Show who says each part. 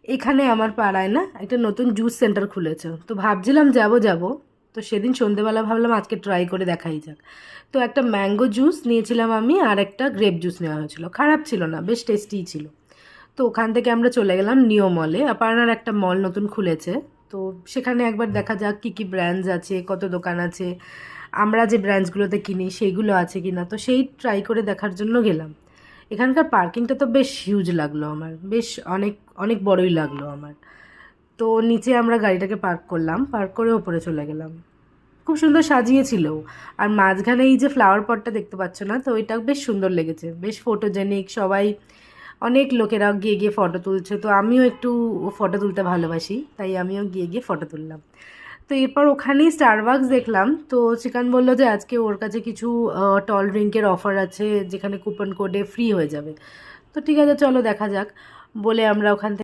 Speaker 1: এখানে আমার পাড়ায় না একটা নতুন জুস সেন্টার খুলেছে, তো ভাবছিলাম যাব। তো সেদিন সন্ধেবেলা ভাবলাম আজকে ট্রাই করে দেখাই যাক। তো একটা ম্যাঙ্গো জুস নিয়েছিলাম আমি, আর একটা গ্রেপ জুস নেওয়া হয়েছিল, খারাপ ছিল না, বেশ টেস্টিই ছিল। তো ওখান থেকে আমরা চলে গেলাম নিও মলে। পাড়ার একটা মল নতুন খুলেছে, তো সেখানে একবার দেখা যাক কী কী ব্র্যান্ডস আছে, কত দোকান আছে, আমরা যে ব্র্যান্ডসগুলোতে কিনি সেইগুলো আছে কি না, তো সেই ট্রাই করে দেখার জন্য গেলাম। এখানকার পার্কিংটা তো বেশ হিউজ লাগলো আমার, বেশ অনেক অনেক বড়ই লাগলো আমার। তো নিচে আমরা গাড়িটাকে পার্ক করলাম, পার্ক করে ওপরে চলে গেলাম। খুব সুন্দর সাজিয়েছিল। আর মাঝখানে এই যে ফ্লাওয়ার পটটা দেখতে পাচ্ছ না, তো এটা বেশ সুন্দর লেগেছে, বেশ ফটোজেনিক। সবাই, অনেক লোকেরা গিয়ে গিয়ে ফটো তুলছে, তো আমিও একটু ফটো তুলতে ভালোবাসি, তাই আমিও গিয়ে গিয়ে ফটো তুললাম। তো এরপর ওখানেই স্টারবাকস দেখলাম, তো চিকান বললো যে আজকে ওর কাছে কিছু টল ড্রিঙ্কের অফার আছে, যেখানে কুপন কোডে ফ্রি হয়ে যাবে। তো ঠিক আছে, চলো দেখা যাক বলে আমরা ওখান থেকে